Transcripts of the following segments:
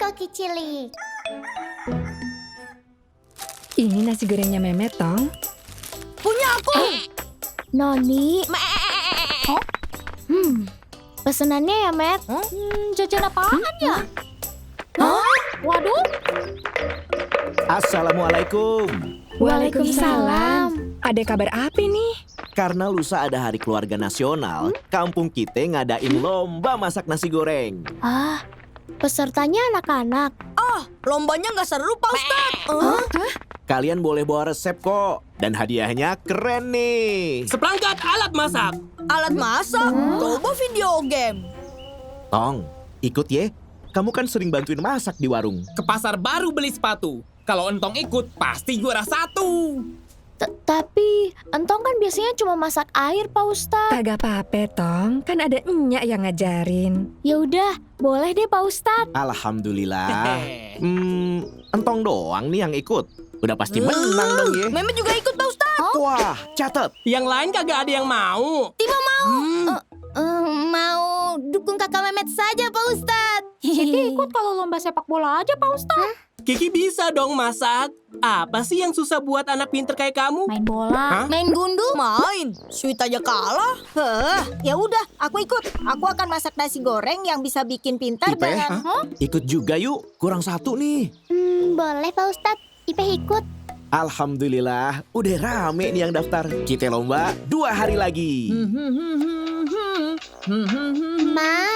Koki Cilik. Ini nasi gorengnya Memet, Tong. Punya aku. Noni. Pesenannya ya, Met. Jajan apaan ya? Hah? Waduh. Assalamualaikum. Waalaikumsalam. Ada kabar apa nih? Karena lusa ada Hari Keluarga Nasional, kampung kita ngadain lomba masak nasi goreng. Ah, pesertanya anak-anak. Lombanya nggak seru, Pak Ustadz. Kalian boleh bawa resep kok. Dan hadiahnya keren nih. Seperangkat alat masak. Alat masak? Coba video game. Tong, ikut ye. Kamu kan sering bantuin masak di warung. Ke pasar baru beli sepatu. Kalau Entong ikut, pasti juara 1. Tapi Entong kan biasanya cuma masak air, Pak Ustadz. Kagak apa-apa, Tong. Kan ada Enyak yang ngajarin. Ya udah, boleh deh Pak Ustadz. Alhamdulillah. Entong doang nih yang ikut. Udah pasti menang dong ye. Memet juga ikut, Pak Ustadz. Wah, catet. Yang lain kagak ada yang mau. Timo mau. Mau dukung kakak Memet saja, Pak Ustadz. Kiki ikut kalau lomba sepak bola aja, Pak Ustadz. Kiki bisa dong masak. Apa sih yang susah buat anak pinter kayak kamu? Main bola. Hah? Main gundu. Main. Sweet aja kalah. Ya udah, aku ikut. Aku akan masak nasi goreng yang bisa bikin pintar Ipe, dengan... ikut juga yuk. Kurang 1 nih. Boleh Pak Ustadz. Ipe ikut. Alhamdulillah, udah rame nih yang daftar. Kita lomba 2 hari lagi. Ma,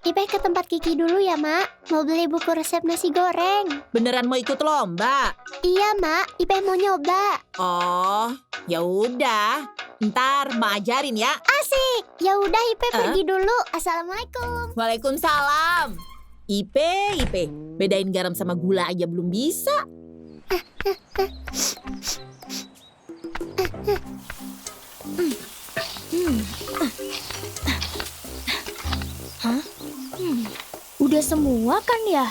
Ipe ke tempat Kiki dulu ya, Mak. Mau beli buku resep nasi goreng. Beneran mau ikut lomba? Iya, Mak. Ipe mau nyoba. Oh, ya udah. Ntar Ma ajarin ya. Asik. Ya udah, Ipe pergi dulu. Assalamualaikum. Waalaikumsalam. Ipe, bedain garam sama gula aja belum bisa. Udah semua kan ya?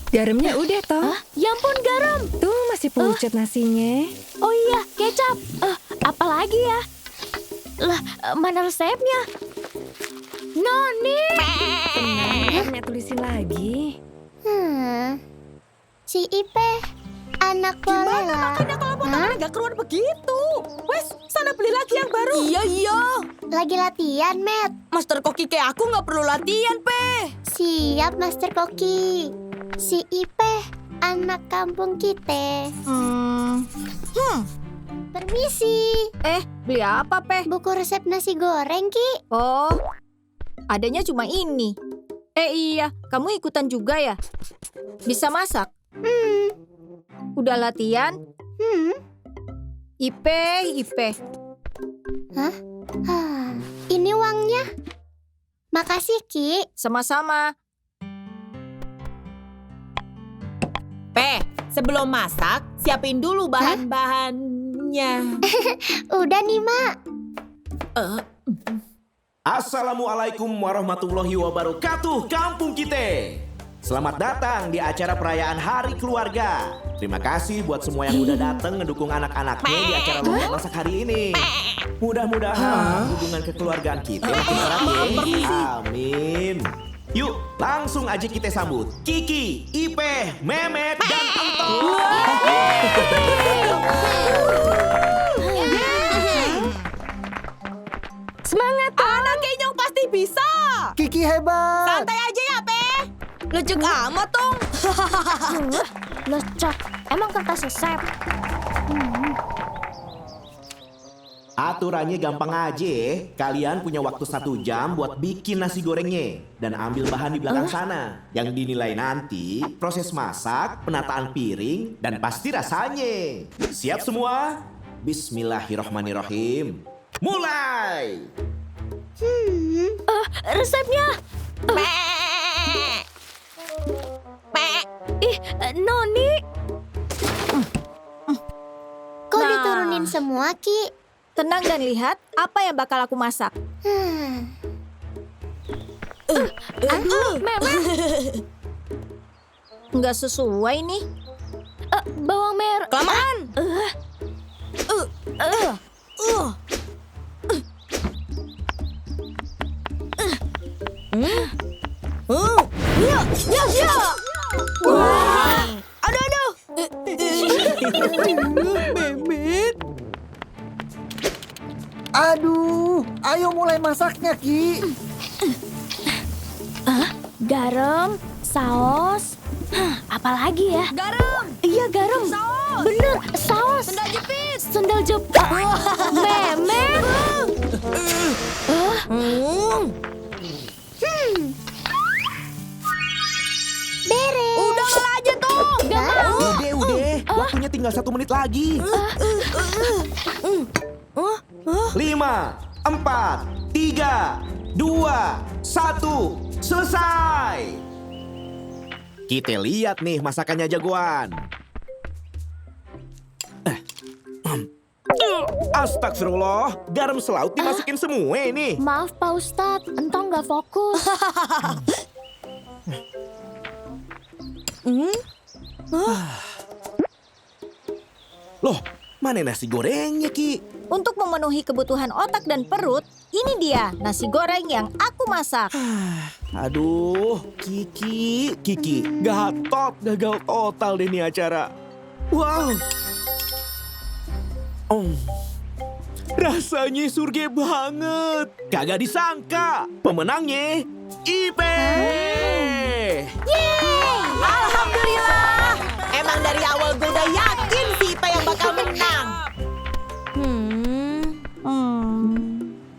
Garamnya udah, Tong. Ya ampun, garam. Tuh masih pucet nasinya. Oh iya, kecap. Apa lagi ya? Lah, mana resepnya? Noni. Tenang, Nek tulisin lagi. Si Ipe, anak bola. Kalau potongannya nggak keluar begitu. Wes, sana beli lagi yang baru. Iya. Lagi latihan, Met. Master Koki kayak aku nggak perlu latihan, Pe. Siap, Master Koki. Si Ipe, anak kampung kita. Permisi. Beli apa, Pe? Buku resep nasi goreng, Ki. Oh, adanya cuma ini. Iya, kamu ikutan juga ya? Bisa masak? Udah latihan? Ipe. Ini uangnya. Makasih, Ki. Sama-sama. Pe, sebelum masak, siapin dulu bahan-bahannya. Udah nih, Mak. Assalamualaikum warahmatullahi wabarakatuh, kampung kita. Selamat datang di acara perayaan Hari Keluarga. Terima kasih buat semua yang udah datang ngedukung anak-anaknya di acara lomba masak hari ini. Mudah-mudahan hubungan kekeluargaan kita makin erat ya. Amin. Yuk, langsung aja kita sambut Kiki, Ipe, Memet, dan Entong. Semangat, Tong. Anak kenyong pasti bisa. Kiki hebat. Santai aja ya, Pe. Lecek amat, Tong. Lecek. Emang kertas resep. Aturannya gampang aja. Kalian punya waktu 1 jam buat bikin nasi gorengnya. Dan ambil bahan di belakang sana. Yang dinilai nanti proses masak, penataan piring, dan pasti rasanya. Siap semua? Bismillahirrohmanirrohim. Mulai! Resepnya. Noni. Kok Nah. diturunin semua, Ki? Tenang dan lihat apa yang bakal aku masak. Nggak sesuai nih. Bawang merah. Kelamaan. Aduh, ayo mulai masaknya, Ki. Garam, saus, apalagi ya? Garam. Iya garam. Saus. Bener, saus. Sendal jepit. Sendal jepit. Memek. Beres. Udah ngalah aja tuh. Gak mau. Udah. Waktunya tinggal 1 menit lagi. 5, 4, 3, 2, 1, selesai. Kita lihat nih masakannya jagoan. Astagfirullah, garam selaut dimasukin semua ini. Maaf Pak Ustadz, entong gak fokus. Loh, mana nasi gorengnya, Ki? Untuk memenuhi kebutuhan otak dan perut, ini dia nasi goreng yang aku masak. Aduh, Kiki, gagal total deh nih acara. Wow. Rasanya surga banget. Kagak disangka, pemenangnya Ipe. Alhamdulillah. Emang dari awal gue udah yakin si Ipe yang bakal menang.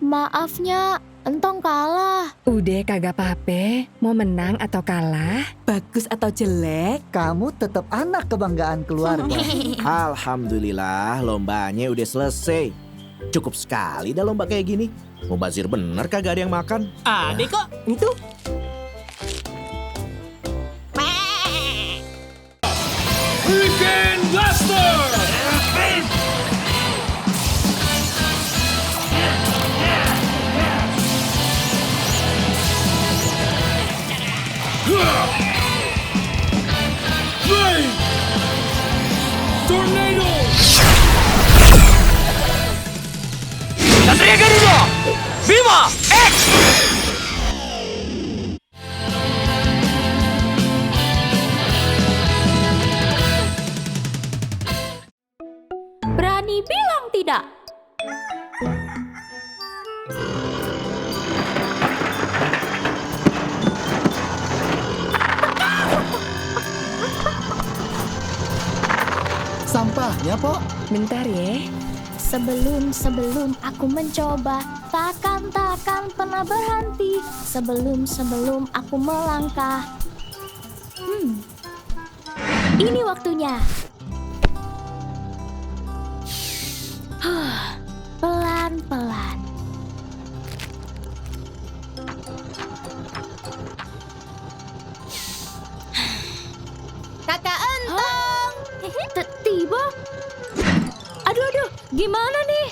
Maafnya, entong kalah. Udah kagak apa-apa, mau menang atau kalah. Bagus atau jelek, Kamu tetap anak kebanggaan keluarga. Alhamdulillah, lombanya udah selesai. Cukup sekali dah lomba kayak gini. Mubazir bener kagak ada yang makan. Ada kok, itu. Weekend Blaster! Flame! Tornado! Satria Garuda! Bima X! Berani bilang tidak. Sampahnya, Po. Bentar ya. Sebelum aku mencoba, takkan pernah berhenti. Sebelum aku melangkah. Ini waktunya. Pelan-pelan. Kakak Entong. Tiba. Aduh, gimana nih?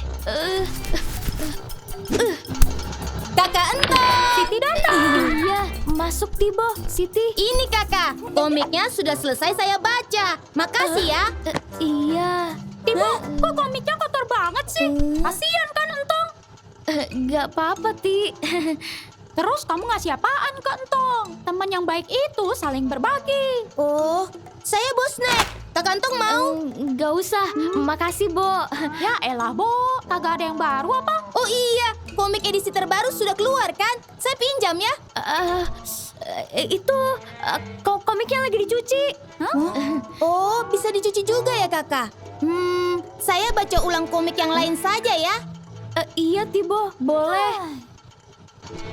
Kakak Entong. Siti datang. Iya, masuk Tibo, Siti. Ini kakak, komiknya sudah selesai saya baca. Makasih ya. Iya. Tibo, kok komiknya kotor banget sih? Kasian kan Entong? Gak apa-apa, Ti. Terus kamu ngasih apaan ke Entong? Teman yang baik itu saling berbagi. Oh, saya Bosnek. Kakak Entong mau? Gak usah, makasih, Bo. Ya elah, Bo. Kagak ada yang baru apa? Oh iya, komik edisi terbaru sudah keluar kan? Saya pinjam ya. Itu komiknya lagi dicuci. Oh, bisa dicuci juga ya kakak? Saya baca ulang komik yang lain saja ya. Iya, Tibo, boleh.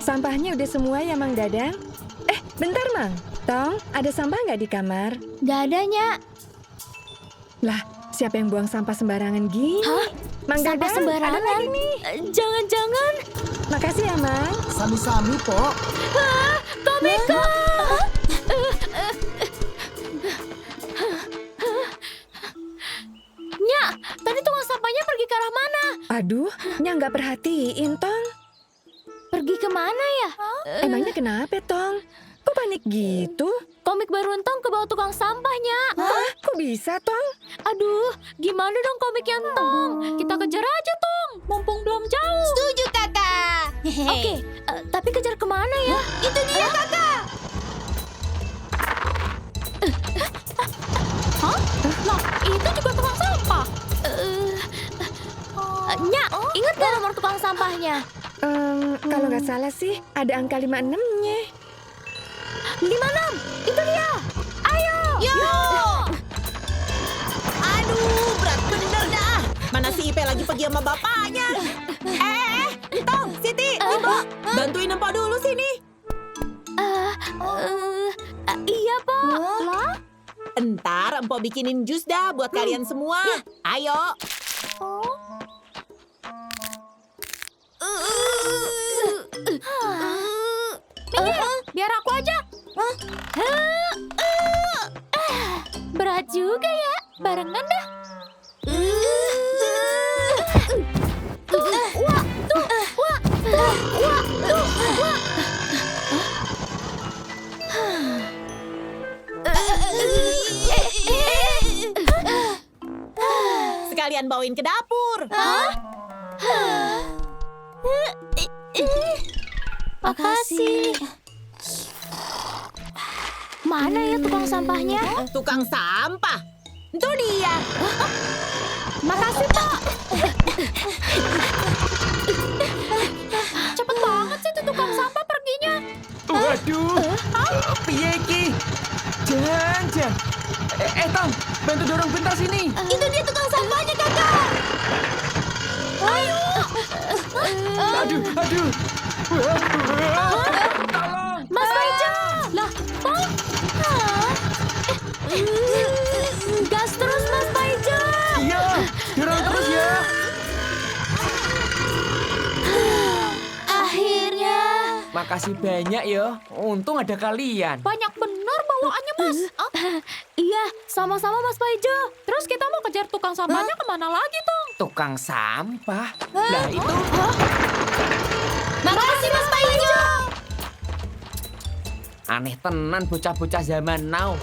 Sampahnya udah semua ya, Mang Dadang? Bentar, Mang. Tong, ada sampah nggak di kamar? Gak ada, Nyak. Lah, siapa yang buang sampah sembarangan gini? Hah? Mang Sampah Dadang, sembarangan? ada lagi nih. Jangan-jangan. Makasih ya, Mang. Sami-sami, Po. Komikku! Nyak, tadi tukang sampahnya pergi ke arah mana? Aduh, Nya nggak perhatiin, Tong. Pergi kemana ya? Emangnya kenapa, Tong? Kok panik gitu? Komik baru Entong ke bawah tukang sampahnya. Hah? Kok bisa, Tong? Aduh, gimana dong komiknya Entong? Kita kejar aja, Tong. Mumpung belum jauh. Setuju kakak. Oke, tapi kejar kemana ya? Itu dia kakak. Hah? Lah, itu juga tukang sampah. Nya, ingat gak nomor tukang sampahnya? Kalau nggak salah sih, ada angka 56-nya. 56, itu dia. Ayo. Aduh, berat bener dah. Mana si Ipe lagi pergi sama bapaknya? Tong, Siti, Ibu, bantuin Empo dulu sini. Iya, Po. Lah? Entar Empo bikinin jus dah buat kalian semua. Ayo. Biar aku aja. Berat juga ya. Barengan dah. Sekalian bawain ke dapur. Makasih. Mana ya tukang sampahnya? Tukang sampah. Itu dia. Makasih, Pak. Cepet banget sih tuh tukang sampah perginya. Waduh, piye ki? Jangan. Tong, bantu dorong bentar sini. Itu dia tukang sampahnya, Kakak. Aduh. Tolong. Mas Paijo. Lah, Pak. Gas terus, Mas Paijo. Iya, dorong terus ya. Akhirnya. Makasih banyak ya. Untung ada kalian. Banyak bener bawaannya, Mas. Iya, sama-sama Mas Paijo. Terus kita mau kejar tukang sampahnya kemana lagi, Tong? Tukang sampah. Lah itu. Makasih Mas Paijo. Aneh tenan bocah-bocah zaman now.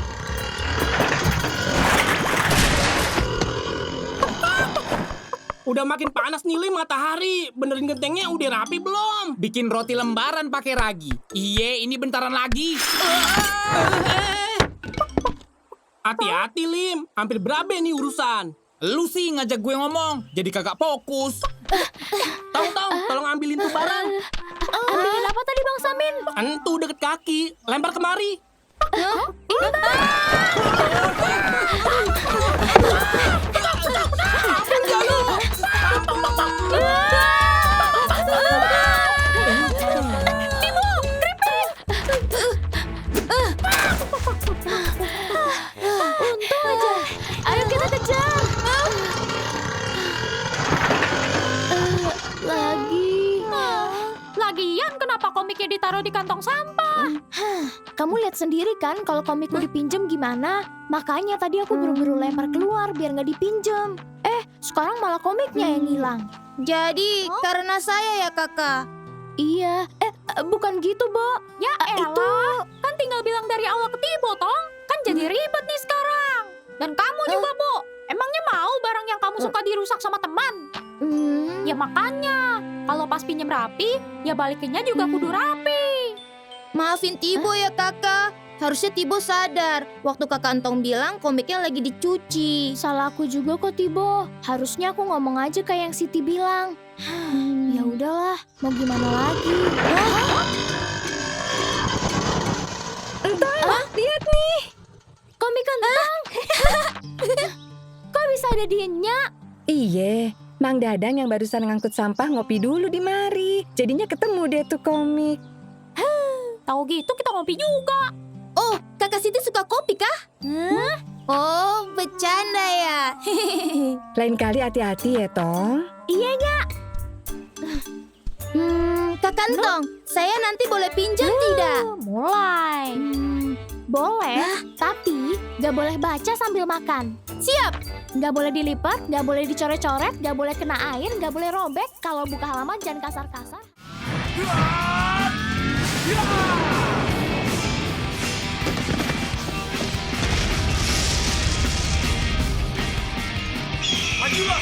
Udah makin panas nih Lim, matahari. Benerin gentengnya udah rapi belum? Bikin roti lembaran pakai ragi. Iye, ini bentaran lagi. Hati-hati Lim, hampir berabe nih urusan. Lu sih ngajak gue ngomong, jadi kagak fokus. Tong, tolong ambilin tuh barang. Ambilin apa tadi Bang Samin? Entu deket kaki, lempar kemari. Untung aja. Ayo kita kejar. Lagian kenapa komiknya ditaruh di kantong sampah? Kamu lihat sendiri kan kalau komikku dipinjem gimana? Makanya tadi aku buru-buru lempar keluar biar nggak dipinjem. Sekarang malah komiknya yang hilang. Jadi karena saya ya kakak. Iya. Bukan gitu, Bo. Ya elah, kan tinggal bilang dari awal ke Tibo, Tong. Kan jadi ribet nih sekarang. Dan kamu juga, Bu. Emangnya mau barang yang kamu suka dirusak sama teman? Ya makanya, kalau pas pinjem rapi, ya balikinnya juga kudu rapi. Maafin Tibo ya kakak. Harusnya Tibo sadar. Waktu kakak Antong bilang komiknya lagi dicuci. Salah aku juga kok, Tibo. Harusnya aku ngomong aja kayak yang Siti bilang. Ya udahlah, mau gimana lagi? Lihat nih. Komik kentang. Kok bisa ada di Nya? Iye, Mang Dadang yang barusan ngangkut sampah ngopi dulu di mari. Jadinya ketemu deh tuh komik. Tahu gitu kita ngopi juga. Oh, kakak Siti suka kopi kah? Oh, bercanda ya. Lain kali hati-hati ya, Tong. Iya, Nya. Kakak Antong, saya nanti boleh pinjam tidak? Mulai. Boleh, tapi gak boleh baca sambil makan. Siap. Gak boleh dilipat, gak boleh dicoret-coret, gak boleh kena air, gak boleh robek. Kalau buka halaman jangan kasar-kasar. Majulah.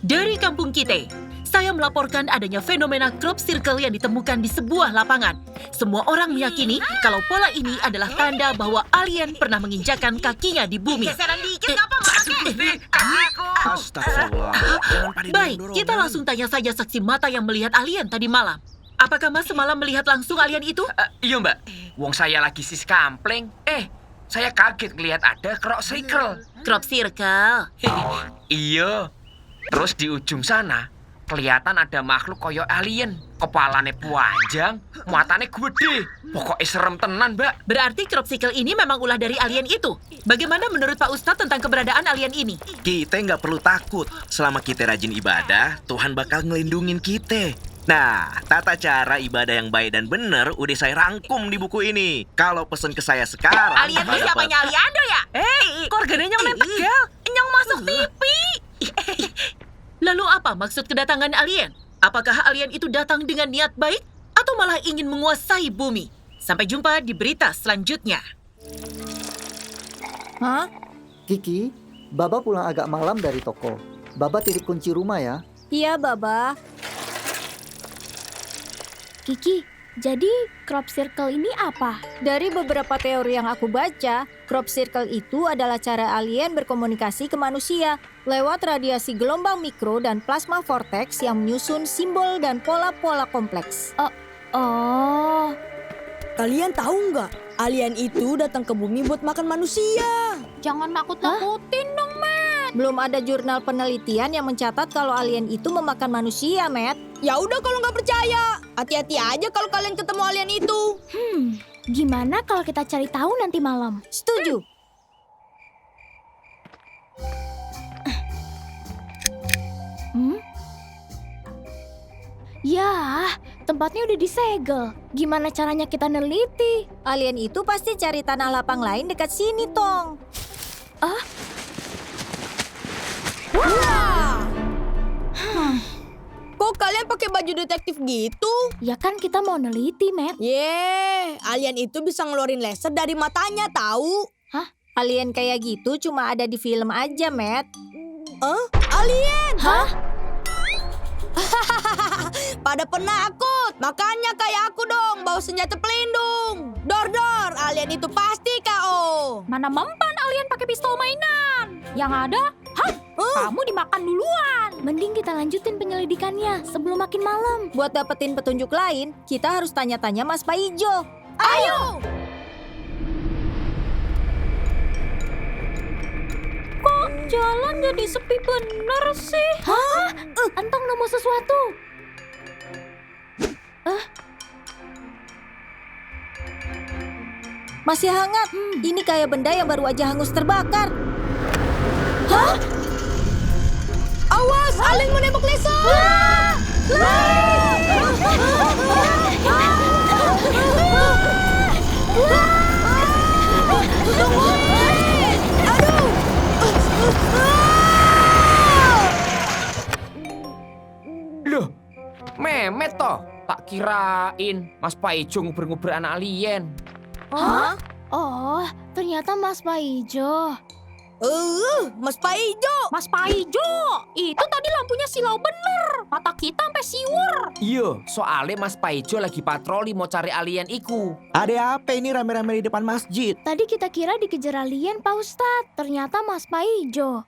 Dari kampung kita, saya melaporkan adanya fenomena crop circle yang ditemukan di sebuah lapangan. Semua orang meyakini kalau pola ini adalah tanda bahwa alien pernah menginjakan kakinya di bumi. Baik, kita langsung tanya saja saksi mata yang melihat alien tadi malam. Apakah Mas semalam melihat langsung alien itu? Iya mbak, wong saya lagi sis kampleng. Saya kaget ngelihat ada crop circle. Crop circle? Iya. Terus di ujung sana kelihatan ada makhluk koyo alien. Kepalanya panjang, matanya gede. Pokoknya serem tenan, Mbak. Berarti crop circle ini memang ulah dari alien itu. Bagaimana menurut Pak Ustadz tentang keberadaan alien ini? Kita nggak perlu takut. Selama kita rajin ibadah, Tuhan bakal ngelindungin kita. Nah, tata cara ibadah yang baik dan benar udah saya rangkum di buku ini. Kalau pesen ke saya sekarang... Alien itu siapanya Aliando ya? Keluarganya nyong tegal. Nyong masuk TV. Lalu apa maksud kedatangan alien? Apakah alien itu datang dengan niat baik atau malah ingin menguasai bumi? Sampai jumpa di berita selanjutnya. Hah? Kiki, Baba pulang agak malam dari toko. Baba titip kunci rumah ya. Iya, Baba. Kiki, jadi crop circle ini apa? Dari beberapa teori yang aku baca, crop circle itu adalah cara alien berkomunikasi ke manusia lewat radiasi gelombang mikro dan plasma vortex yang menyusun simbol dan pola-pola kompleks. Oh, Kalian tahu nggak? Alien itu datang ke bumi buat makan manusia. Jangan nakut-nakutin dong, Matt. Belum ada jurnal penelitian yang mencatat kalau alien itu memakan manusia, Matt. Ya udah kalau nggak percaya, hati-hati aja kalau kalian ketemu alien itu. Gimana kalau kita cari tahu nanti malam? Setuju. Ya, tempatnya udah disegel. Gimana caranya kita neliti? Alien itu pasti cari tanah lapang lain dekat sini, Tong. Wah! Kok kalian pakai baju detektif gitu? Ya kan kita mau neliti, Matt. Alien itu bisa ngeluarin laser dari matanya, tahu? Hah? Alien kayak gitu cuma ada di film aja, Matt. Alien? Hah? Pada penakut, makanya kayak aku dong, bawa senjata pelindung. Dor, alien itu pasti KO. Mana mempan alien pakai pistol mainan? Yang ada, kamu dimakan duluan. Mending kita lanjutin penyelidikannya sebelum makin malam. Buat dapetin petunjuk lain, kita harus tanya-tanya Mas Paijo. Ayo! Kok jalan jadi sepi bener sih? Hah? Antong nemu sesuatu. Masih hangat. Ini kayak benda yang baru aja hangus terbakar. Hah? Awas, alien menembak laser! Loh, memet toh. Tak kirain Mas Paijo nguber-nguber anak alien. Hah? Oh, ternyata Mas Paijo. Mas Paijo! Mas Paijo, itu tadi lampunya silau bener. Mata kita sampai siwur. Iya, soalnya Mas Paijo lagi patroli mau cari alien iku. Ada apa ini rame-rame di depan masjid? Tadi kita kira dikejar alien, Pak Ustadz. Ternyata Mas Paijo.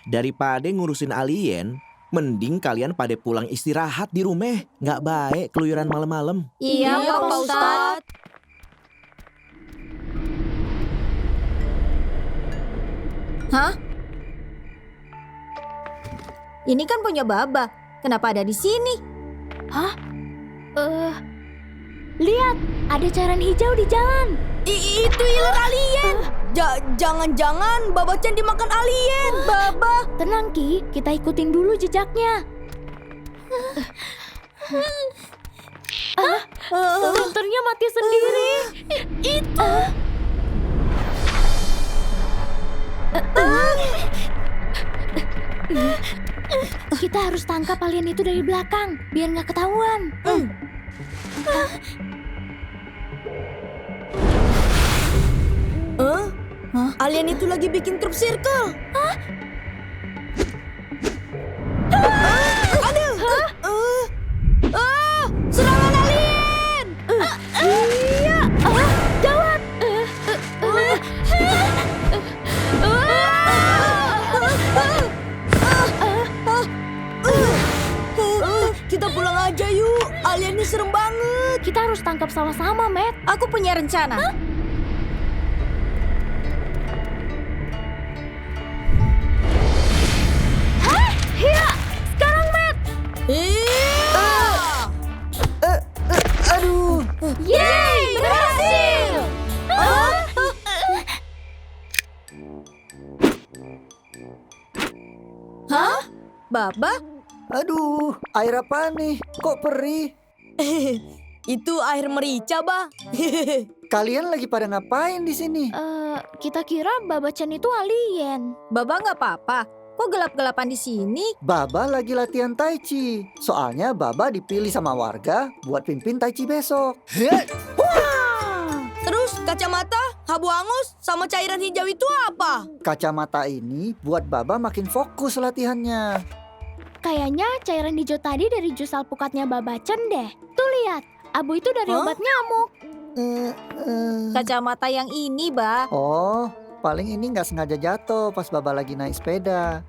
Daripada ngurusin alien, mending kalian pada pulang istirahat di rumah. Nggak baik keluyuran malam-malam. Iya, Pak Ustadz. Hah? Ini kan punya Baba. Kenapa ada di sini? Hah? Lihat, ada cairan hijau di jalan. Itu iler alien. Jangan-jangan Baba Chan dimakan alien. Baba, tenang Ki, kita ikutin dulu jejaknya. Senternya mati sendiri. Itu. Kita harus tangkap alien itu dari belakang, biar nggak ketahuan. Alien itu lagi bikin crop circle. Aduh! Serangan alien! Iya, gawat. Kita pulang aja yuk. Aliennya serem banget. Kita harus tangkap sama-sama, Matt. Aku punya rencana. Iya, sekarang, Matt. Aduh. Yeay, berhasil. Hah? Baba? Aduh, air apa nih? Kok perih? Itu air merica, Bah. Kalian lagi pada ngapain di sini? Kita kira Baba-chan itu alien. Baba nggak apa-apa. Kok gelap-gelapan di sini? Baba lagi latihan tai chi. Soalnya Baba dipilih sama warga buat pimpin tai chi besok. Terus kacamata, habu angus, sama cairan hijau itu apa? Kacamata ini buat Baba makin fokus latihannya. Kayaknya cairan hijau tadi dari jus alpukatnya Baba-chan deh. Tuh lihat, abu itu dari obat nyamuk. Kacamata yang ini, Bah. Oh, paling ini nggak sengaja jatuh pas Baba lagi naik sepeda.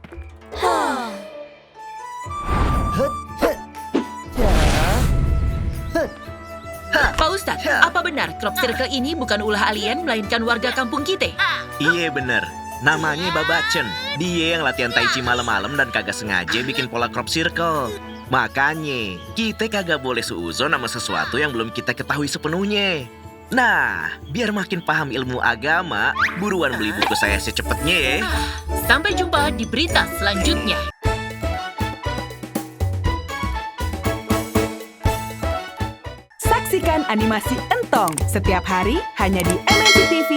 Pak Ustadz, apa benar crop circle ini bukan ulah alien melainkan warga kampung kita? Iya bener. Namanya Baba-chan. Dia yang latihan tai chi malam-malam dan kagak sengaja bikin pola crop circle. Makanya, kita kagak boleh seuzon sama sesuatu yang belum kita ketahui sepenuhnya. Nah, biar makin paham ilmu agama, buruan beli buku saya secepatnya ya. Sampai jumpa di berita selanjutnya. Saksikan animasi Entong setiap hari hanya di MNC TV.